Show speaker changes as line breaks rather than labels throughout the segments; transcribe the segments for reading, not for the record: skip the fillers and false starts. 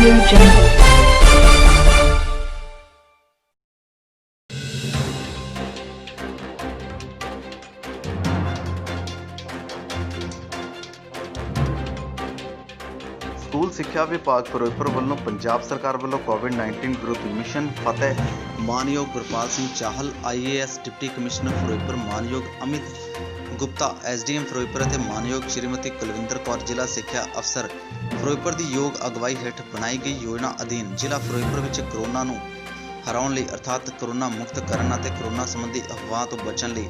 Audio Jungle.
School ਸਿੱਖਿਆ ਵਿਭਾਗ ਫਿਰੋਜ਼ਪੁਰ ਵੱਲੋਂ ਪੰਜਾਬ ਸਰਕਾਰ ਵੱਲੋਂ ਕੋਵਿਡ-19 ਵਿਰੁੱਧ ਮਿਸ਼ਨ ਫਤਿਹ ਮਾਨਯੋਗ Gurpal Singh Chahal IAS deputy commissioner Ferozepur ਮਾਨਯੋਗ ਅਮਿਤ ਗੁਪਤਾ SDM ਫਿਰੋਜ਼ਪੁਰ ਅਤੇ ਮਾਨਯੋਗ ਸ਼੍ਰੀਮਤੀ ਕੁਲਵਿੰਦਰ ਕੌਰ ਜ਼ਿਲ੍ਹਾ ਸਿੱਖਿਆ ਅਫਸਰ ਫਿਰੋਜ਼ਪੁਰ ਦੀ ਯੋਗ ਅਗਵਾਈ ਹੇਠ ਬਣਾਈ ਗਈ ਯੋਜਨਾ ਅਧੀਨ ਜ਼ਿਲ੍ਹਾ ਫਿਰੋਜ਼ਪੁਰ ਵਿੱਚ ਕਰੋਨਾ ਨੂੰ ਹਰਾਉਣ ਲਈ ਅਰਥਾਤ ਕਰੋਨਾ ਮੁਕਤ ਕਰਨ ਅਤੇ ਕਰੋਨਾ ਸੰਬੰਧੀ ਅਫਵਾਹ ਤੋਂ ਬਚਣ ਲਈ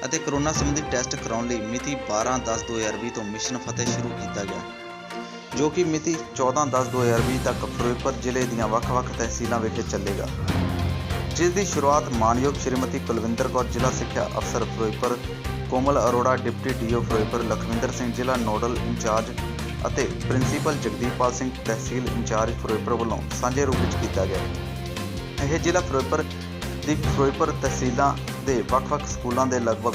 ਅਤੇ ਕਰੋਨਾ ਸੰਬੰਧੀ ਟੈਸਟ ਕਰਾਉਣ ਲਈ ਮਿਤੀ 12/10/2020 ਤੋਂ ਮਿਸ਼ਨ ਫਤਿਹ ਸ਼ੁਰੂ ਕੀਤਾ ਗਿਆ, ਜੋ ਕਿ ਮਿਤੀ 14/10/2020 ਤੱਕ ਫਿਰੋਜ਼ਪੁਰ ਜ਼ਿਲ੍ਹੇ ਦੀਆਂ ਵੱਖ-ਵੱਖ ਤਹਿਸੀਲਾਂ ਵਿਖੇ ਚੱਲੇਗਾ, ਜਿਸ ਦੀ ਸ਼ੁਰੂਆਤ ਮਾਨਯੋਗ ਸ਼੍ਰੀਮਤੀ ਕੁਲਵਿੰਦਰ ਕੌਰ ਜ਼ਿਲ੍ਹਾ ਸਿੱਖਿਆ ਅਫਸਰ ਫਿਰੋਜ਼ਪੁਰ, ਕੋਮਲ ਅਰੋੜਾ ਡਿਪਟੀ DO ਫਿਰੋਜ਼ਪੁਰ, ਲਖਵਿੰਦਰ ਸਿੰਘ ਜ਼ਿਲ੍ਹਾ ਨੋਡਲ ਇੰਚਾਰਜ ਅਤੇ ਪ੍ਰਿੰਸੀਪਲ ਜਗਦੀਪਾਲ ਸਿੰਘ ਤਹਿਸੀਲ ਇੰਚਾਰਜ ਫਿਰੋਜ਼ਪੁਰ ਵੱਲੋਂ ਸਾਂਝੇ ਰੂਪ ਵਿੱਚ ਕੀਤਾ ਗਿਆ। ਇਹ ਜ਼ਿਲ੍ਹਾ ਫਿਰੋਜ਼ਪੁਰ ਦੀ ਫਿਰੋਜ਼ਪੁਰ ਤਹਿਸੀਲਾਂ ਦੇ ਵੱਖ-ਵੱਖ ਸਕੂਲਾਂ ਦੇ ਲਗਭਗ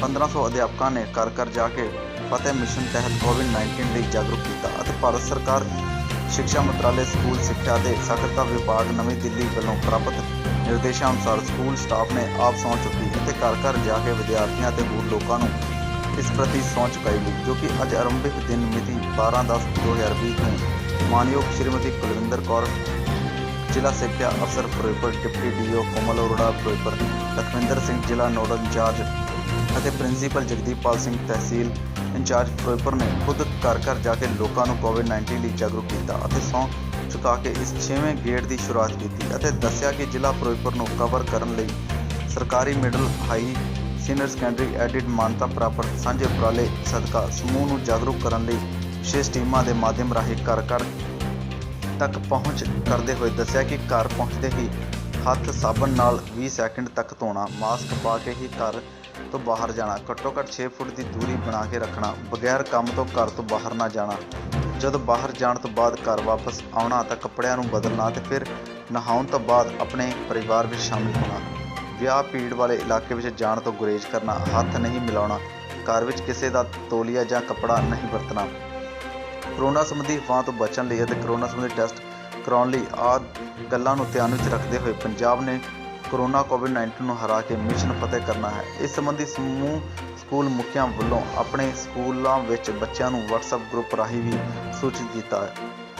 1500 ਅਧਿਆਪਕਾਂ ਨੇ ਘਰ-ਘਰ ਜਾ ਕੇ ਫਤਿਹ ਮਿਸ਼ਨ ਤਹਿਤ ਕੋਵਿਡ-19 ਲਈ ਜਾਗਰੂਕ ਕੀਤਾ ਅਤੇ ਭਾਰਤ ਸਰਕਾਰ ਸਿੱਖਿਆ ਮੰਤਰਾਲੇ ਸਕੂਲ ਸਿੱਖਿਆ ਦੇ ਸਾਖਰਤਾ ਵਿਭਾਗ ਨਵੀਂ ਦਿੱਲੀ ਵੱਲੋਂ ਪ੍ਰਾਪਤ ਨਿਰਦੇਸ਼ਾਂ ਅਨੁਸਾਰ ਸਕੂਲ ਸਟਾਫ ਨੇ ਆਪ ਸਹੁੰ ਚੁੱਕੀ ਅਤੇ ਘਰ-ਘਰ ਜਾ ਕੇ ਵਿਦਿਆਰਥੀਆਂ ਅਤੇ ਹੋਰ ਲੋਕਾਂ ਨੂੰ ਇਸ ਪ੍ਰਤੀ ਸਹੁੰ ਚੁਕਾਈ ਗਈ, ਜੋ ਕਿ ਅੱਜ ਆਰੰਭਿਕ ਦਿਨ ਮਿਤੀ 12/10/2020 ਨੂੰ ਮਾਨਯੋਗ ਸ਼੍ਰੀਮਤੀ ਕੁਲਵਿੰਦਰ ਕੌਰ ਜ਼ਿਲ੍ਹਾ ਸਿੱਖਿਆ ਅਫਸਰ ਫਿਰੋਜ਼ਪੁਰ, ਡਿਪਟੀ DO ਕੋਮਲ ਅਰੋੜਾ ਫਿਰੋਜ਼ਪੁਰ, ਲਖਵਿੰਦਰ ਸਿੰਘ ਜ਼ਿਲ੍ਹਾ ਨੋਡਲ ਇੰਚਾਰਜ ਅਤੇ ਪ੍ਰਿੰਸੀਪਲ ਜਗਦੀਪਾਲ ਸਿੰਘ ਤਹਿਸੀਲ ਇੰਚਾਰਜ ਫਿਰੋਜ਼ਪੁਰ ਨੇ ਖੁਦ ਘਰ-ਘਰ ਜਾ ਕੇ ਲੋਕਾਂ ਨੂੰ ਕੋਵਿਡ-19 ਲਈ ਜਾਗਰੂਕ ਕੀਤਾ ਅਤੇ ਸਹੁੰ ਚੁਕਾ ਕੇ ਇਸ 6ਵੇਂ ਗੇੜ ਦੀ ਸ਼ੁਰੂਆਤ ਕੀਤੀ ਅਤੇ ਦੱਸਿਆ ਕਿ ਜ਼ਿਲ੍ਹਾ ਫਿਰੋਜ਼ਪੁਰ ਨੂੰ ਕਵਰ ਕਰਨ ਲਈ ਸਰਕਾਰੀ middle high senior secondary edit ਮਾਨਤਾ ਪ੍ਰਾਪਤ ਸਾਂਝੇ ਉਪਰਾਲੇ ਸਦਕਾ ਸਮੂਹ ਨੂੰ ਜਾਗਰੂਕ ਕਰਨ ਲਈ ਵਿਸ਼ੇਸ਼ ਟੀਮਾਂ ਦੇ ਮਾਧਿਅਮ ਰਾਹੀਂ ਘਰ-ਘਰ ਤੱਕ ਪਹੁੰਚ ਕਰਦੇ ਹੋਏ ਦੱਸਿਆ ਕਿ ਘਰ ਪਹੁੰਚਦੇ ਹੀ ਹੱਥ ਸਾਬਣ ਨਾਲ 20 ਸੈਕਿੰਡ ਤੱਕ ਧੋਣਾ, ਮਾਸਕ ਪਾ ਕੇ ਹੀ ਘਰ ਤੋਂ ਬਾਹਰ ਜਾਣਾ, ਘੱਟੋ-ਘੱਟ 6 ਫੁੱਟ ਦੀ ਦੂਰੀ ਬਣਾ ਕੇ ਰੱਖਣਾ, ਬਗੈਰ ਕੰਮ ਤੋਂ ਘਰ ਤੋਂ ਬਾਹਰ ਨਾ ਜਾਣਾ, ਜਦੋਂ ਬਾਹਰ ਜਾਣ ਤੋਂ ਬਾਅਦ ਘਰ ਵਾਪਸ ਆਉਣਾ ਤਾਂ ਕੱਪੜਿਆਂ ਨੂੰ ਬਦਲਣਾ ਅਤੇ ਫਿਰ ਨਹਾਉਣ ਤੋਂ ਬਾਅਦ ਆਪਣੇ ਪਰਿਵਾਰ ਵਿੱਚ ਸ਼ਾਮਿਲ ਹੋਣਾ, ਵਿਆਹ ਭੀੜ ਵਾਲੇ ਇਲਾਕੇ ਵਿੱਚ ਜਾਣ ਤੋਂ ਗੁਰੇਜ਼ ਕਰਨਾ, ਹੱਥ ਨਹੀਂ ਮਿਲਾਉਣਾ, ਘਰ ਵਿੱਚ ਕਿਸੇ ਦਾ ਤੌਲੀਆ ਜਾਂ ਕੱਪੜਾ ਨਹੀਂ ਵਰਤਣਾ, ਕਰੋਨਾ ਸੰਬੰਧੀ ਅਫਵਾਹ ਤੋਂ ਬਚਣ ਲਈ ਅਤੇ ਕਰੋਨਾ ਸੰਬੰਧੀ ਟੈਸਟ ਕਰਾਉਣ ਲਈ ਆਦਿ ਗੱਲਾਂ ਨੂੰ ਧਿਆਨ ਵਿੱਚ ਰੱਖਦੇ ਹੋਏ ਪੰਜਾਬ ਨੇ ਕਰੋਨਾ ਕੋਵਿਡ-19 ਨੂੰ ਹਰਾ ਕੇ ਮਿਸ਼ਨ ਫਤਿਹ ਕਰਨਾ ਹੈ। ਇਸ ਸੰਬੰਧੀ ਸਮੂਹ ਸਕੂਲ ਮੁਖੀਆਂ ਵੱਲੋਂ ਆਪਣੇ ਸਕੂਲਾਂ ਵਿੱਚ ਬੱਚਿਆਂ ਨੂੰ WhatsApp ਗਰੁੱਪ ਰਾਹੀਂ ਵੀ ਸੂਚਿਤ ਕੀਤਾ ਹੈ।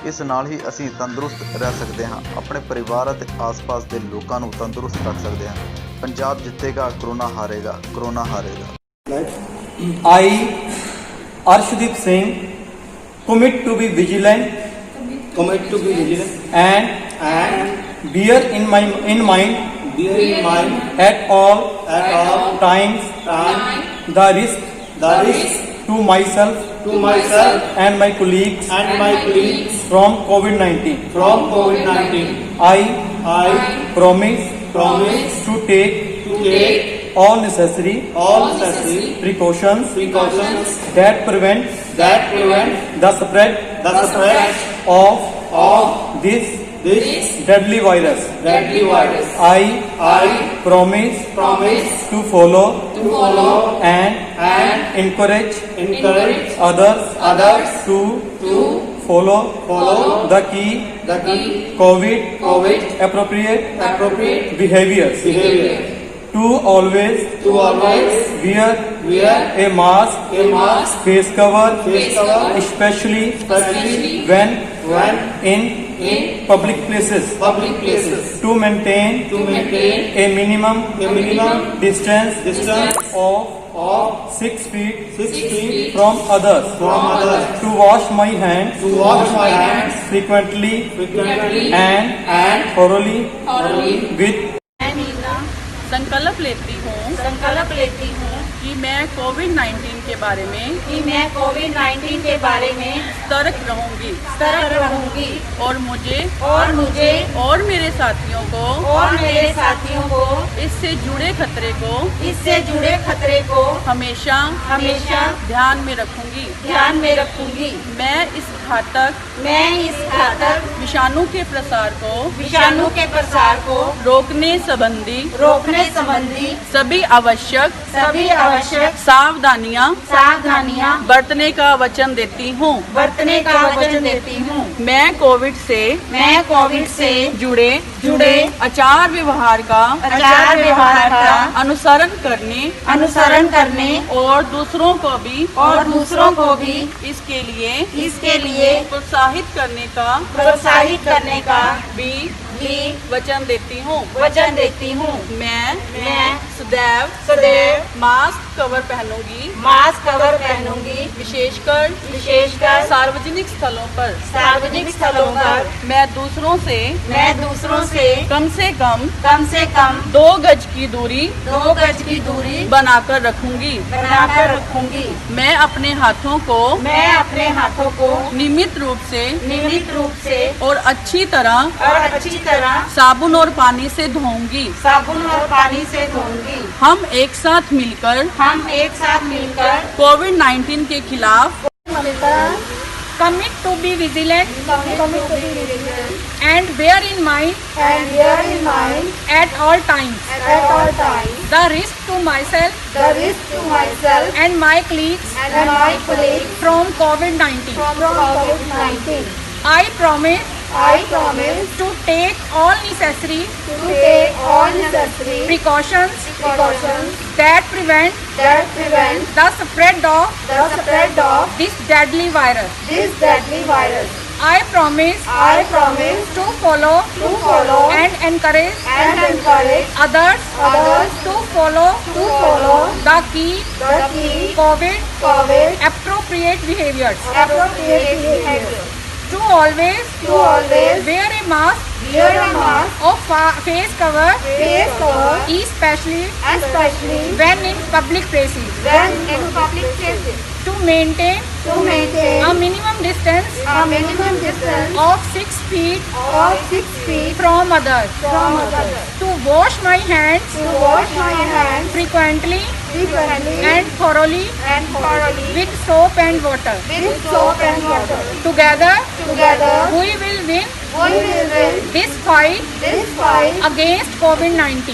ਇਸ ਨਾਲ ਹੀ ਅਸੀਂ ਤੰਦਰੁਸਤ ਰਹਿ ਸਕਦੇ ਹਾਂ, ਆਪਣੇ ਪਰਿਵਾਰ ਅਤੇ ਆਸ-ਪਾਸ ਦੇ ਲੋਕਾਂ ਨੂੰ ਤੰਦਰੁਸਤ ਰੱਖ ਸਕਦੇ ਹਾਂ। ਪੰਜਾਬ ਜਿੱਤੇਗਾ, ਕਰੋਨਾ ਹਾਰੇਗਾ, ਕਰੋਨਾ ਹਾਰੇਗਾ।
I, Arshdeep Singh, commit to be vigilant and bear in mind at all times the risk to myself and my colleagues from COVID-19. I promise to take all necessary precautions that prevent the spread of this deadly virus. I promise to follow and encourage others to follow the key COVID appropriate behaviors. To always wear a mask, face cover, especially when in public places. To maintain a minimum distance of 6 feet from others. To wash my hands frequently and thoroughly with
संकल्प लेती हूँ कि मैं कोविड-19 के बारे में सतर्क रहूंगी और मुझे और मेरे साथियों को इससे जुड़े खतरे को हमेशा ध्यान में रखूंगी। मैं इस घातक विषाणु के प्रसार को रोकने संबंधी सभी आवश्यक सावधानियां बरतने का वचन देती हूँ। मैं कोविड से जुड़े आचार व्यवहार का अनुसरण करने और दूसरों को भी इसके लिए प्रोत्साहित करने का भी वचन देती हूँ। मैं सदैव मास्क कवर पहनूंगी। विशेषकर सार्वजनिक स्थलों पर मैं दूसरों से कम से कम 2 गज की दूरी बनाकर रखूंगी। मैं अपने हाथों को नियमित रूप से और अच्छी तरह साबुन और पानी से धोऊंगी। हम एक साथ मिलकर कोविड-19 के खिलाफ
commit to be vigilant and bear in mind at all times the risk to myself and my colleagues from COVID-19. I promise to take all necessary precautions that prevent the spread of this deadly virus. I promise to follow and encourage others to follow the key COVID appropriate behaviors. To always wear a mask or face cover, especially when in public places. To maintain a minimum distance of 6 feet from others. To wash my hands frequently and thoroughly with soap and water. Together we will win this fight against COVID-19.